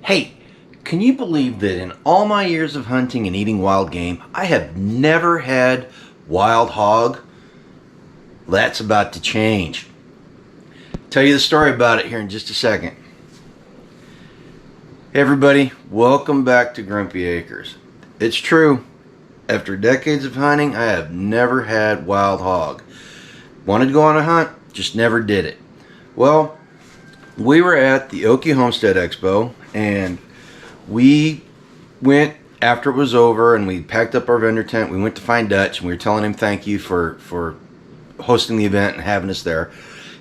Hey, can you believe that in all my years of hunting and eating wild game, I have never had wild hog? That's about to change. Tell you the story about it here in just a second. Hey everybody, welcome back to Grumpy Acres. It's true, after decades of hunting, I have never had wild hog. Wanted to go on a hunt, just never did it. Well, we were at the Homestead Expo, and we went after it was over, and we packed up our vendor tent. We went to find Dutch, and we were telling him thank you for hosting the event and having us there.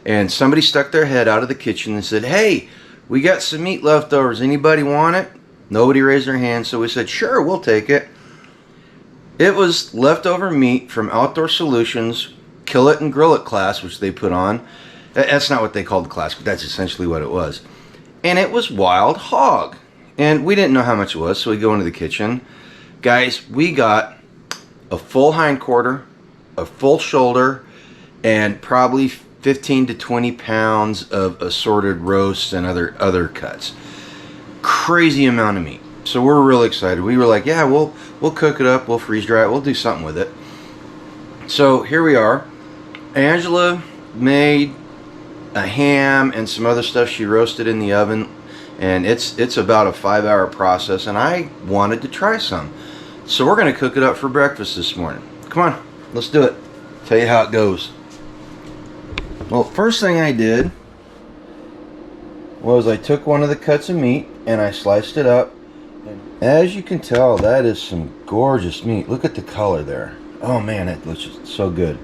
And somebody stuck their head out of the kitchen and said, "Hey, we got some meat leftovers. Anybody want it?" Nobody raised their hand, so we said, "Sure, we'll take it." It was leftover meat from Outdoor Solutions Kill It and Grill It class, which they put on. That's not what they called the class, but that's essentially what it was. And it was wild hog. And we didn't know how much it was, so we go into the kitchen. Guys, we got a full hindquarter, a full shoulder, and probably 15 to 20 pounds of assorted roasts and other cuts. Crazy amount of meat. So we're really excited. We were like, yeah, we'll cook it up, we'll freeze dry it, we'll do something with it. So here we are. Angela made a ham and some other stuff she roasted in the oven, and it's about a 5-hour process, and I wanted to try some. So we're gonna cook it up for breakfast this morning. Come on, let's do it. Tell you how it goes. Well, first thing I did was I took one of the cuts of meat and I sliced it up. As you can tell, that is some gorgeous meat. Look at the color there. Oh man, it looks so good.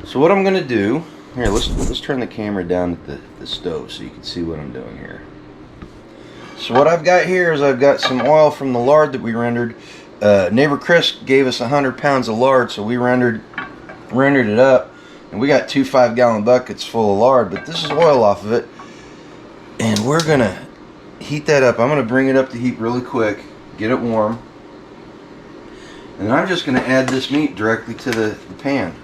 So what I'm gonna do here, let's turn the camera down at the stove so you can see what I'm doing here. So what I've got here is I've got some oil from the lard that we rendered. Neighbor Chris gave us 100 pounds of lard, so we rendered it up, and we got 2 5-gallon buckets full of lard, but this is oil off of it, and we're gonna heat that up. I'm gonna bring it up to heat really quick, get it warm, and I'm just gonna add this meat directly to the pan.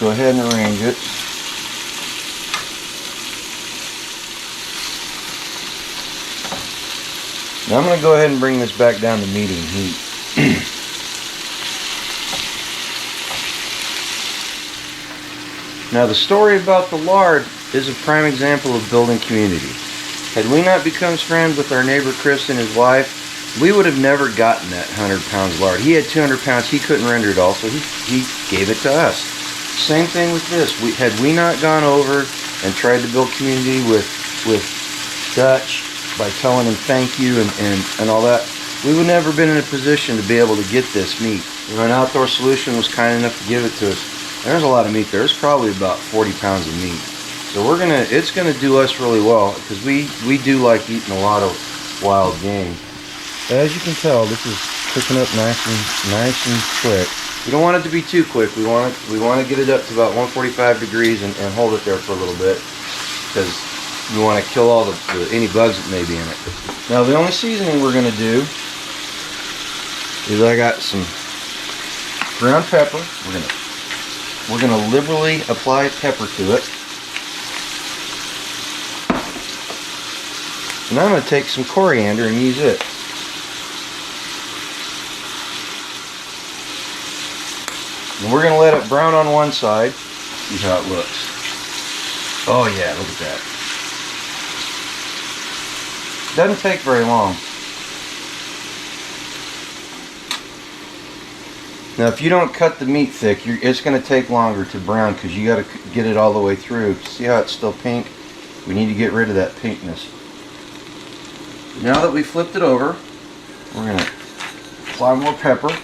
Go ahead and arrange it. Now I'm going to go ahead and bring this back down to medium heat. Now the story about the lard is a prime example of building community. Had we not become friends with our neighbor Chris and his wife, we would have never gotten that 100 pounds lard. He had 200 pounds, he couldn't render it all, so he gave it to us. Same thing with this. Had we not gone over and tried to build community with Dutch by telling him thank you and all that, we would never been in a position to be able to get this meat. You know, an Outdoor Solution was kind enough to give it to us. There's a lot of meat there. There's probably about 40 pounds of meat. So it's gonna do us really well, because we do like eating a lot of wild game. As you can tell, this is cooking up nice and quick. We don't want it to be too quick. We want to get it up to about 145 degrees and hold it there for a little bit, because we want to kill all any bugs that may be in it. Now the only seasoning we're going to do is I got some ground pepper. We're gonna liberally apply pepper to it. And I'm going to take some coriander and use it. And we're going to let it brown on one side. See how it looks. Oh yeah, look at that. Doesn't take very long. Now if you don't cut the meat thick, it's going to take longer to brown, because you got to get it all the way through. See how it's still pink? We need to get rid of that pinkness. Now that we flipped it over, we're going to apply more pepper.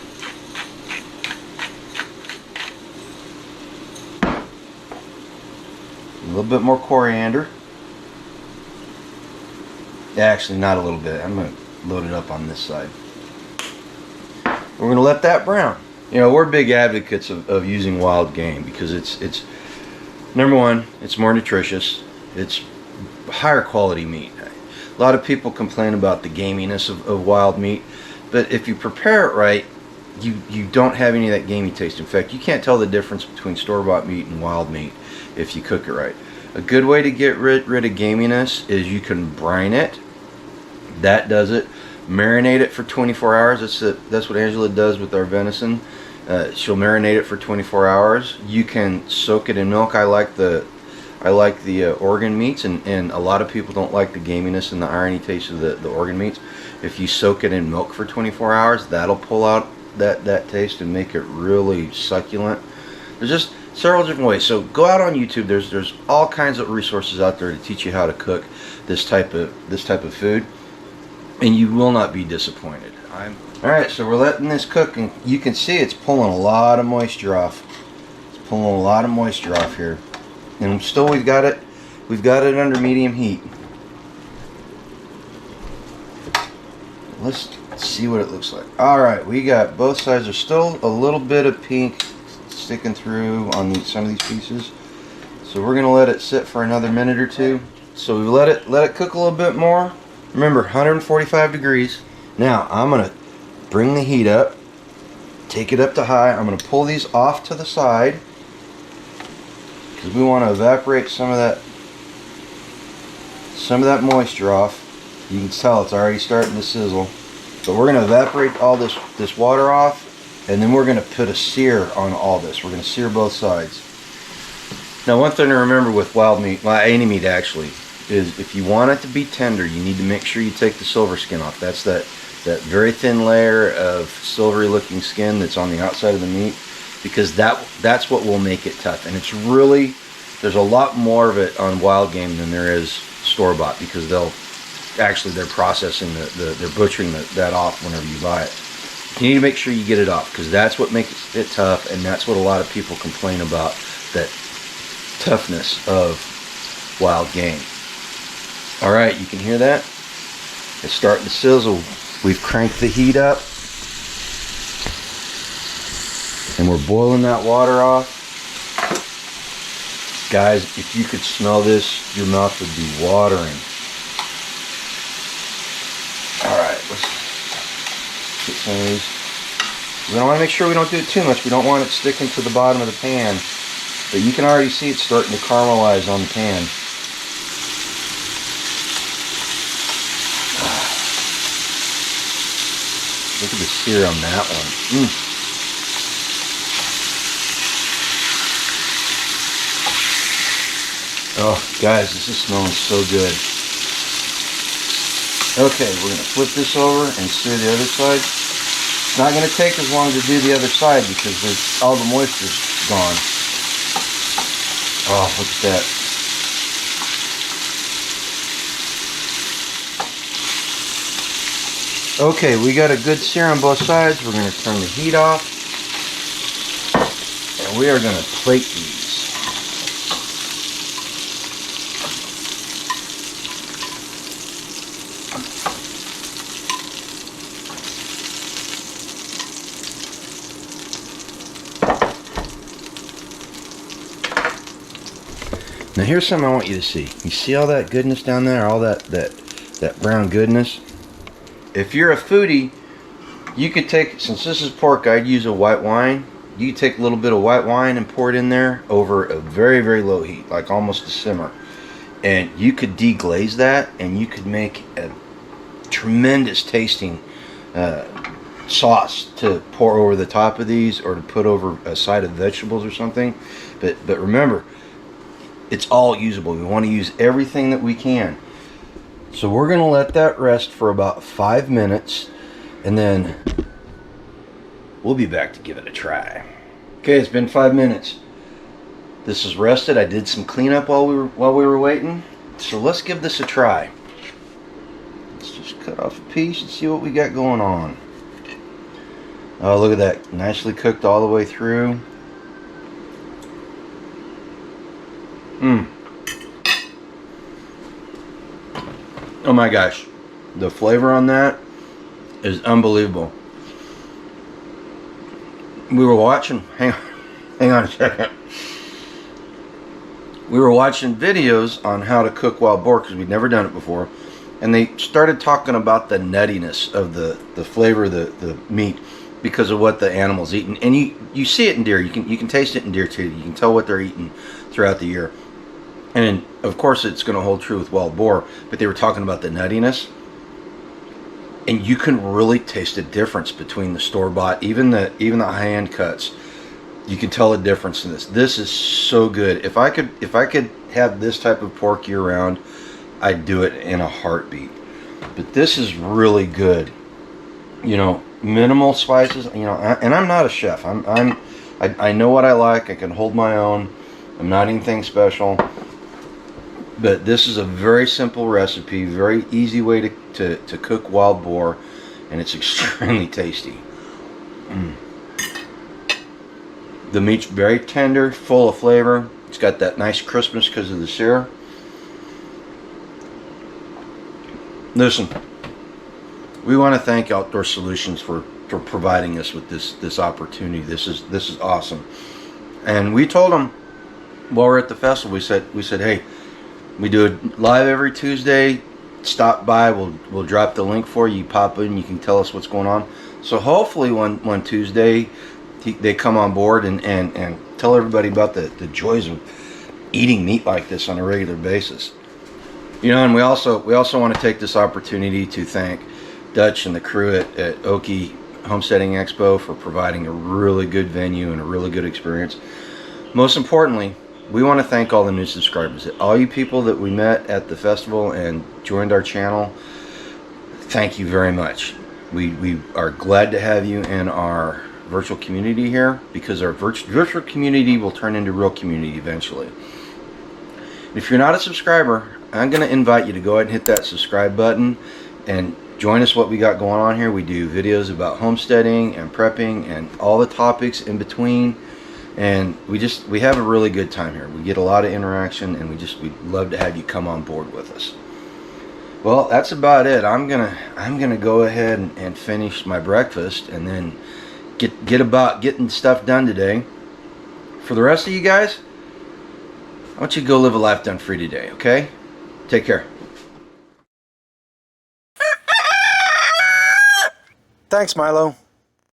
A little bit more coriander. Actually, not a little bit. I'm going to load it up on this side. We're going to let that brown. You know, we're big advocates of using wild game, because it's number one, it's more nutritious. It's higher quality meat. A lot of people complain about the gaminess of wild meat, but if you prepare it right, you don't have any of that gamey taste. In fact, you can't tell the difference between store-bought meat and wild meat if you cook it right. A good way to get rid of gaminess is you can brine it. That does it. Marinate it for 24 hours. That's what Angela does with our venison. She'll marinate it for 24 hours. You can soak it in milk. I like the organ meats, and a lot of people don't like the gaminess and the irony taste of the organ meats. If you soak it in milk for 24 hours, that'll pull out that taste and make it really succulent. There's just several different ways. So go out on YouTube. There's all kinds of resources out there to teach you how to cook this type of food, and you will not be disappointed. Alright, so we're letting this cook, and you can see it's pulling a lot of moisture off. It's pulling a lot of moisture off here. And still we've got it under medium heat. Let's see what it looks like. Alright, we got both sides. There's still a little bit of pink sticking through on some of these pieces. So we're gonna let it sit for another minute or two. So we let it cook a little bit more. Remember, 145 degrees. Now I'm gonna bring the heat up, take it up to high. I'm gonna pull these off to the side because we want to evaporate some of that moisture off. You can tell it's already starting to sizzle. But we're gonna evaporate all this water off, and then we're gonna put a sear on all this. We're gonna sear both sides. Now, one thing to remember with wild meat, well, any meat actually, is if you want it to be tender, you need to make sure you take the silver skin off. That's that very thin layer of silvery looking skin that's on the outside of the meat, because that's what will make it tough. And it's really, there's a lot more of it on wild game than there is store-bought, because they're processing they're butchering that off whenever you buy it. You need to make sure you get it off, because that's what makes it tough, and that's what a lot of people complain about, that toughness of wild game. Alright, you can hear that? It's starting to sizzle. We've cranked the heat up, and we're boiling that water off. Guys, if you could smell this, your mouth would be watering. Alright, let's get some of these. We don't want to make sure we don't do it too much. We don't want it sticking to the bottom of the pan. But you can already see it starting to caramelize on the pan. Look at the sear on that one. Oh, guys, this is smelling so good. Okay, we're going to flip this over and sear the other side. It's not going to take as long to do the other side because all the moisture's gone. Oh, look at that. Okay, we got a good sear on both sides. We're going to turn the heat off, and we are going to plate these. Now here's something I want you to see. You see all that goodness down there? All that brown goodness? If you're a foodie, you could take, since this is pork, I'd use a white wine. You could take a little bit of white wine and pour it in there over a very, very low heat, like almost a simmer. And you could deglaze that, and you could make a tremendous tasting sauce to pour over the top of these, or to put over a side of vegetables or something. But remember, it's all usable. We want to use everything that we can. So we're going to let that rest for about 5 minutes, and then we'll be back to give it a try. Okay, it's been 5 minutes. This is rested. I did some cleanup while we were waiting. So let's give this a try. Let's just cut off a piece and see what we got going on. Oh, look at that. Nicely cooked all the way through. Oh my gosh, the flavor on that is unbelievable. We were watching, hang on a second. We were watching videos on how to cook wild boar, because we'd never done it before, and they started talking about the nuttiness of the flavor of the meat because of what the animal's eating. And you see it in deer. You can taste it in deer too. You can tell what they're eating throughout the year. And of course it's going to hold true with wild boar, but they were talking about the nuttiness. And you can really taste the difference between the store-bought, even the high-end cuts. You can tell the difference in this. This is so good. If I could have this type of pork year-round, I'd do it in a heartbeat. But this is really good. You know, minimal spices. You know, and I'm not a chef. I know what I like. I can hold my own. I'm not anything special. But this is a very simple recipe, very easy way to cook wild boar, and it's extremely tasty. The meat's very tender, full of flavor. It's got that nice crispness because of the sear. Listen, we want to thank Outdoor Solutions for providing us with this opportunity. This is awesome. And we told them while we're at the festival, we said, hey, we do it live every Tuesday. Stop by. We'll drop the link for you. You pop in. You can tell us what's going on. So hopefully one Tuesday they come on board and tell everybody about the joys of eating meat like this on a regular basis. You know, and we also want to take this opportunity to thank Dutch and the crew at Oki Homesteading Expo for providing a really good venue and a really good experience. Most importantly, we want to thank all the new subscribers. All you people that we met at the festival and joined our channel, thank you very much. We are glad to have you in our virtual community here, because our virtual community will turn into real community eventually. If you're not a subscriber, I'm going to invite you to go ahead and hit that subscribe button and join us what we got going on here. We do videos about homesteading and prepping and all the topics in between. And we have a really good time here. We get a lot of interaction, and we'd love to have you come on board with us. Well, that's about it. I'm gonna go ahead and finish my breakfast, and then get about getting stuff done today. For the rest of you guys, I want you to go live a life done free today. Okay? Take care. Thanks, Milo.